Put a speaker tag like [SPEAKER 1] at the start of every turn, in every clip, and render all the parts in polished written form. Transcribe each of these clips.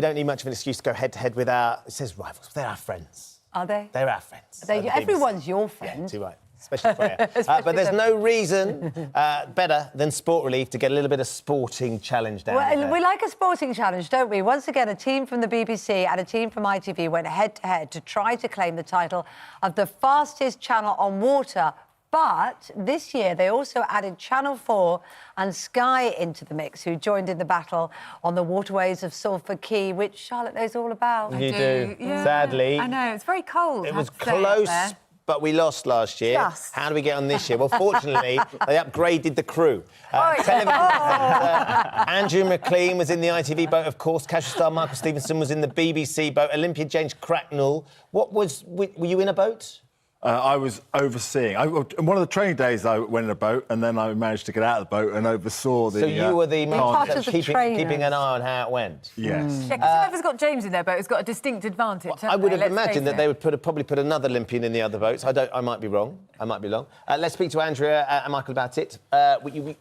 [SPEAKER 1] don't need much of an excuse to go head-to-head with our... It says rivals. They're our friends.
[SPEAKER 2] Are they?
[SPEAKER 1] They're our friends.
[SPEAKER 2] Everyone's your friend.
[SPEAKER 1] Yeah, too right. Especially Freya. But there's no reason better than Sport Relief to get a little bit of sporting challenge down there.
[SPEAKER 2] We like a sporting challenge, don't we? Once again, a team from the BBC and a team from ITV went head-to-head to try to claim the title of the fastest channel on water. But this year, they also added Channel 4 and Sky into the mix, who joined in the battle on the waterways of Salford Quay, which Charlotte knows all about.
[SPEAKER 1] You do. Yeah. Sadly.
[SPEAKER 3] I know, it's very cold.
[SPEAKER 1] It was close, but we lost last year.
[SPEAKER 3] Just.
[SPEAKER 1] How do we get on this year? Well, fortunately, they upgraded the crew. Andrea McLean was in the ITV boat, of course. Casual star Michael Stevenson was in the BBC boat. Olympian James Cracknell. Were you in a boat?
[SPEAKER 4] I was overseeing. One of the training days, I went in a boat, and then I managed to get out of the boat and oversaw the...
[SPEAKER 1] So you were the man keeping an eye on how it went?
[SPEAKER 4] Yes.
[SPEAKER 3] Yeah, because whoever's got James in their boat has got a distinct advantage.
[SPEAKER 1] I would have imagined that they would probably put another Olympian in the other boats. I might be wrong. Let's speak to Andrea and Michael about it.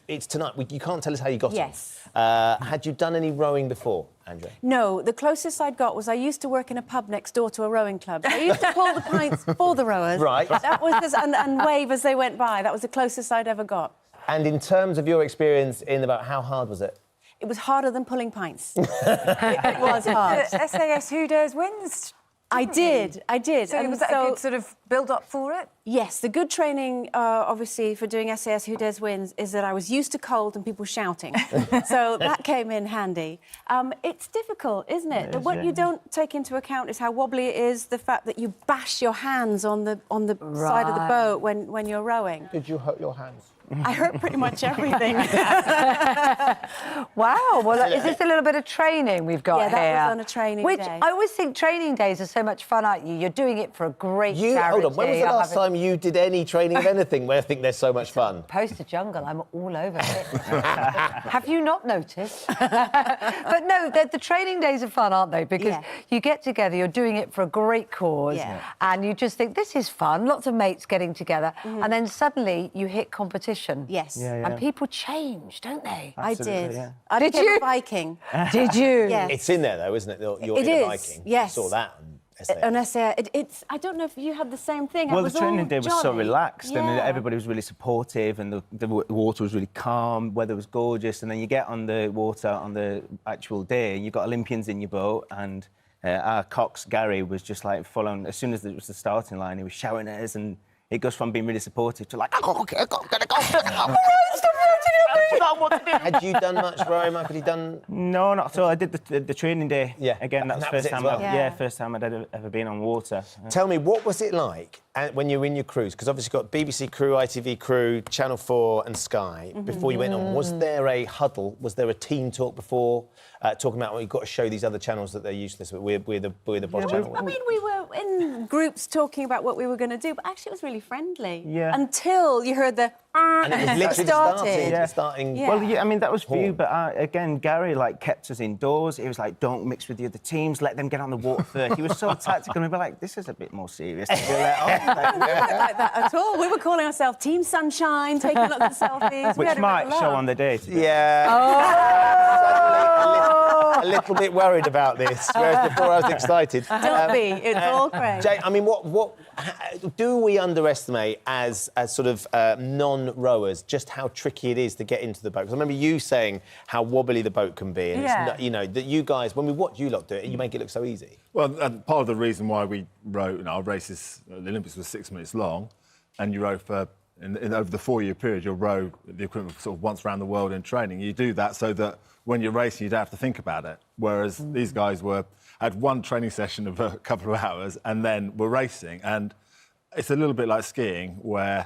[SPEAKER 1] It's tonight. You can't tell us how you got it. Had you done any rowing before, Andrea?
[SPEAKER 5] No, the closest I'd got was I used to work in a pub next door to a rowing club. So I used to pull the pints for the rowers.
[SPEAKER 1] Right.
[SPEAKER 5] That was and wave as they went by. That was the closest I'd ever got.
[SPEAKER 1] And in terms of your experience in the boat, how hard was it?
[SPEAKER 5] It was harder than pulling pints. It was hard.
[SPEAKER 3] SAS Who Dares Wins.
[SPEAKER 5] I did.
[SPEAKER 3] So was that a good sort of build-up for it?
[SPEAKER 5] Yes, the good training, obviously, for doing SAS Who Dares Wins is that I was used to cold and people shouting. So that came in handy. It's difficult, isn't it? What you don't take into account is how wobbly it is, the fact that you bash your hands on the side of the boat when you're rowing.
[SPEAKER 1] Did you hurt your hands?
[SPEAKER 5] I hurt pretty much everything.
[SPEAKER 2] Wow, well, is this a little bit of training we've got here?
[SPEAKER 5] Yeah, that was on a training day.
[SPEAKER 2] I always think training days are so much fun, aren't you? You're doing it for a great charity.
[SPEAKER 1] Hold on, when was the last time you did any training of anything where I think they're so much fun?
[SPEAKER 2] Poster jungle, I'm all over it. Have you not noticed? But no, the training days are fun, aren't they? Because you get together, you're doing it for a great cause, and you just think, this is fun, lots of mates getting together, and then suddenly you hit competition.
[SPEAKER 5] Yes.
[SPEAKER 2] And people change, don't they?
[SPEAKER 5] Absolutely, I did.
[SPEAKER 2] Yeah.
[SPEAKER 5] I became a Viking.
[SPEAKER 2] Did you?
[SPEAKER 5] Yes.
[SPEAKER 1] It's in there, though, isn't it? You're
[SPEAKER 5] it
[SPEAKER 1] in
[SPEAKER 5] is,
[SPEAKER 1] a Viking.
[SPEAKER 5] yes.
[SPEAKER 1] I saw that
[SPEAKER 5] on SAS. I don't know if you had the same thing.
[SPEAKER 6] Well, the training day was so relaxed and everybody was really supportive and the water was really calm, weather was gorgeous, and then you get on the water on the actual day and you've got Olympians in your boat and our cox, Gary, was just like full on. As soon as it was the starting line, he was shouting at us and it goes from being really supportive to like, okay, go.
[SPEAKER 1] Had you done much rowing, Michael? Had you done...
[SPEAKER 6] No, not at all. I did the training day.
[SPEAKER 1] Yeah.
[SPEAKER 6] Again, that was the first time. First time I'd ever been on water.
[SPEAKER 1] Tell me, what was it like when you were in your crews? Because obviously you've got BBC crew, ITV crew, Channel 4 and Sky. Before you went on, was there a huddle? Was there a team talk before? Talking about, well, you've got to show these other channels that they're useless, but we're the boss channel.
[SPEAKER 5] I mean, we were in groups talking about what we were going to do, but actually it was really friendly.
[SPEAKER 6] Yeah.
[SPEAKER 5] Until you heard the...
[SPEAKER 1] And it was literally starting.
[SPEAKER 6] Yeah. Well, I mean, that was for you, but again, Gary, kept us indoors. He was like, don't mix with the other teams, let them get on the water first. He was so tactical, and we were like, this is a bit more serious to do that on.
[SPEAKER 5] We weren't like that at all. We were calling ourselves Team Sunshine, taking lots of selfies.
[SPEAKER 6] Which might show on the day.
[SPEAKER 1] A little bit worried about this, whereas before I was excited.
[SPEAKER 5] Don't be, it's all great.
[SPEAKER 1] Jay, I mean, what do we underestimate as sort of non-rowers just how tricky it is to get into the boat? Because I remember you saying how wobbly the boat can be, and it's, you know, that you guys, when we watch you lot do it, you make it look so easy.
[SPEAKER 4] Well, part of the reason why we row, our races, the Olympics was 6 minutes long, and you row for... over the 4-year period, you'll row the equipment sort of once around the world in training. You do that so that when you're racing, you don't have to think about it. Whereas these guys had one training session of a couple of hours and then were racing. And it's a little bit like skiing, where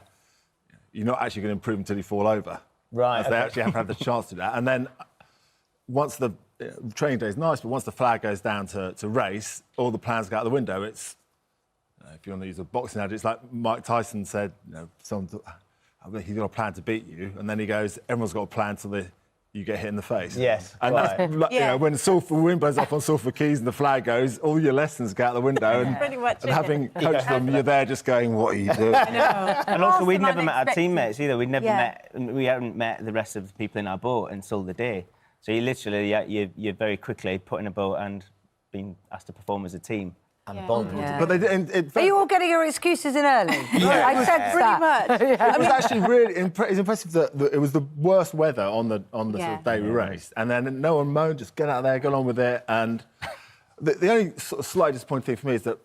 [SPEAKER 4] you're not actually going to improve until you fall over.
[SPEAKER 1] Right.
[SPEAKER 4] As they actually have to have the chance to do that. And then once the training day is nice, but once the flag goes down to race, all the plans go out the window. It's... if you want to use a boxing analogy, it's like Mike Tyson said, he's got a plan to beat you, and then he goes, everyone's got a plan till you get hit in the face.
[SPEAKER 1] Yes,
[SPEAKER 4] and that's, when the wind blows up on Salford Quays and the flag goes, all your lessons go out the window. And,
[SPEAKER 5] pretty much
[SPEAKER 4] having coached them, you're there just going, what are you doing?
[SPEAKER 3] I know.
[SPEAKER 6] And also, we'd never met our teammates either. We hadn't met the rest of the people in our boat until the day. So you literally, you very quickly put in a boat and been asked to perform as a team.
[SPEAKER 1] And bond.
[SPEAKER 2] Yeah.
[SPEAKER 4] But they did.
[SPEAKER 2] Are you all getting your excuses in early?
[SPEAKER 1] Yeah.
[SPEAKER 2] I sense that.
[SPEAKER 5] Pretty much.
[SPEAKER 4] It was actually really it's impressive that it was the worst weather on the sort
[SPEAKER 5] Yeah.
[SPEAKER 4] of day we raced, and then no one moaned. Just get out there, get on with it. And the only sort of slight disappointing thing for me is that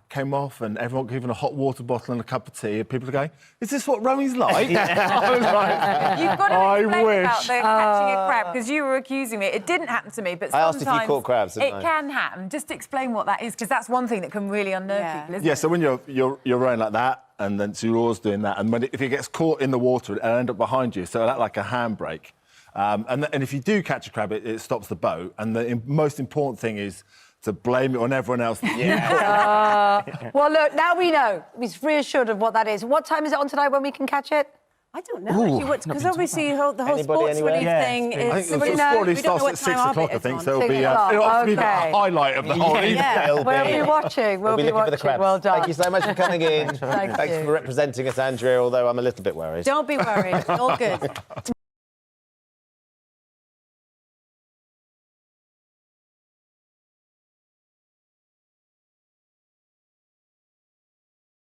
[SPEAKER 4] came off and everyone given a hot water bottle and a cup of tea, and people are going, "Is this what rowing's like?" I was like,
[SPEAKER 3] You've got to
[SPEAKER 4] I
[SPEAKER 3] explain about
[SPEAKER 4] wish.
[SPEAKER 3] the catching a crab, because you were accusing me. It didn't happen to me, but
[SPEAKER 1] I
[SPEAKER 3] sometimes
[SPEAKER 1] asked if you caught crabs, didn't I?
[SPEAKER 3] it can happen. Just explain what that is, because that's one thing that can really unnerve
[SPEAKER 5] Yeah.
[SPEAKER 3] people, isn't
[SPEAKER 4] Yeah,
[SPEAKER 3] it?
[SPEAKER 4] so when you're rowing like that, and then so you're always doing that, and if it gets caught in the water, it'll end up behind you, so it'll act like a handbrake. And if you do catch a crab, it stops the boat. And the most important thing is to blame it on everyone else.
[SPEAKER 2] Well, look, now we know. We're reassured of what that is. What time is it on tonight when we can catch it?
[SPEAKER 5] I don't know, because obviously the whole
[SPEAKER 1] Anybody,
[SPEAKER 5] sports
[SPEAKER 1] anywhere?
[SPEAKER 5] relief
[SPEAKER 6] Yeah,
[SPEAKER 5] thing
[SPEAKER 6] it's
[SPEAKER 5] is...
[SPEAKER 4] I think the
[SPEAKER 5] we
[SPEAKER 4] sport
[SPEAKER 5] don't
[SPEAKER 4] release
[SPEAKER 5] know
[SPEAKER 4] starts
[SPEAKER 5] what
[SPEAKER 4] at 6
[SPEAKER 5] time our
[SPEAKER 4] o'clock,
[SPEAKER 5] bit
[SPEAKER 4] I think,
[SPEAKER 5] is
[SPEAKER 4] so
[SPEAKER 5] on.
[SPEAKER 4] it'll be,
[SPEAKER 2] 6 o'clock,
[SPEAKER 4] it'll be the
[SPEAKER 2] okay.
[SPEAKER 4] highlight of the whole evening.
[SPEAKER 5] Yeah.
[SPEAKER 1] It'll
[SPEAKER 2] We'll
[SPEAKER 1] be.
[SPEAKER 2] be watching.
[SPEAKER 1] We'll be looking for the crabs.
[SPEAKER 2] Well done.
[SPEAKER 1] Thank you so much for coming in.
[SPEAKER 2] Thank
[SPEAKER 1] Thanks
[SPEAKER 2] you.
[SPEAKER 1] for representing us, Andrea, although I'm a little bit worried.
[SPEAKER 5] Don't be worried, all good.